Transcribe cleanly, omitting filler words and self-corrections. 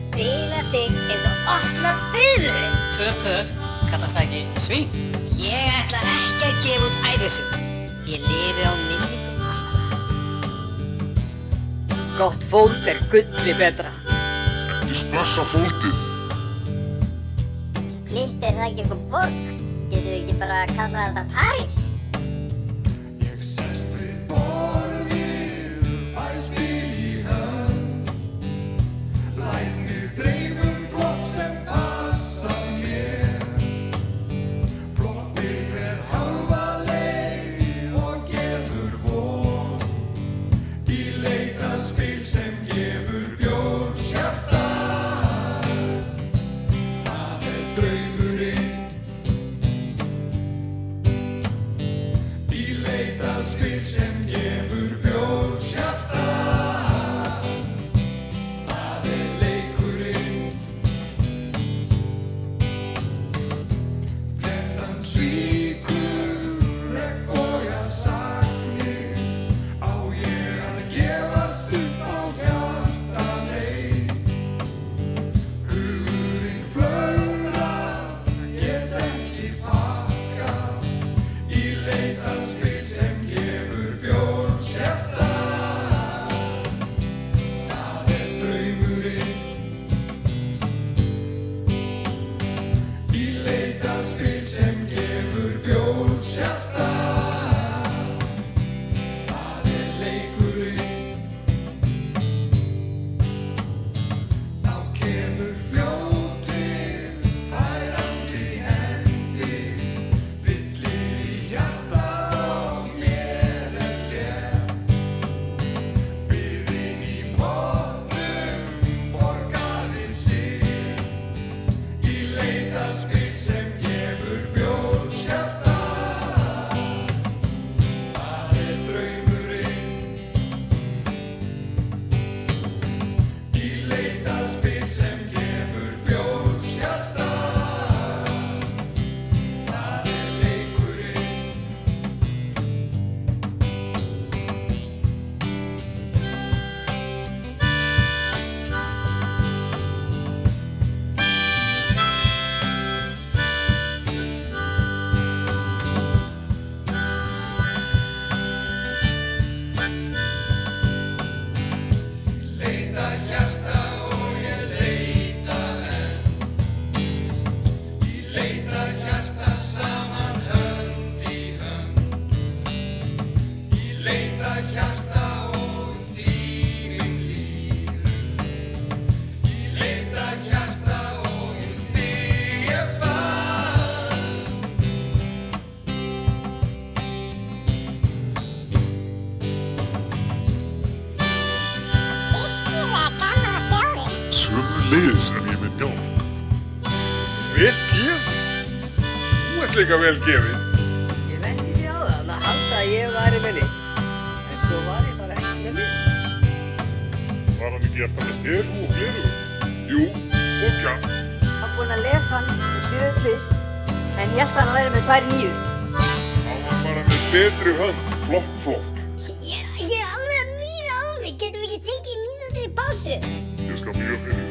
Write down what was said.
spila þig eins og opna fiðlurinn. Töpur, kallast það ekki svín? Ég ætla ekki að gefa út ævisögur. Ég lifi á miðjum annarra. Gott fólk gulli betra. Ekki splassa fólkið. Splitt það ekki eitthvað borg? Getum við ekki bara að kalla þetta París? Ég sest við borðið, fæ spil í hönd. Læt mig dreyma flopp sem passar mér. Floppið fer halva leið og gefur von. Í leit að spil sem gefur bjórshjarta. Það draumurinn. Í leit að spil sem gefur bjórshjarta. Það leikurinn. 13 svíkur, regnbogasagnir. Á ég að gefast upp á hjartaleik. Hugurinn flögrar, get ekki pakkað. Í leit að spil sem gefur bjórshjarta. Það draumurinn. Í leit að spil sem gefur bjórshjarta. Það leikurinn. Þá kemur fljótið, færandi hendi. Fyllir í hjarta og mér létt. Biðin í pottum borgaði sig. Í leit að spil sem gefur bjórshjarta. Það draumurinn. Í leit að spil sem gefur bjórshjarta. Það leikurinn. Leita hjarta og ég leita enn. Í leita hjarta saman hönd í hönd. Í leita hjarta og tíminn líður. Í leita hjarta og þig ég fann. Virkilega gaman að sjá þig. Sömuleiðis en ég með njálg. Vel gefin. Þú ert líka vel gefin. Ég lendi því áðan að halda að ég væri með lykt. En svo var ég bara ekki með lykt. Var hann ekki alltaf með steru og gleru? Jú, og kjaft. Hann var búinn að lesa hann með 7 tvist, en hélt að hann væri með 2 9. Hann var bara með betri hönd, flopp, flopp. Ég er alveg að mína á mig. Getum við ekki tekið mínútur í pásu? Ég skal mjög fyrir.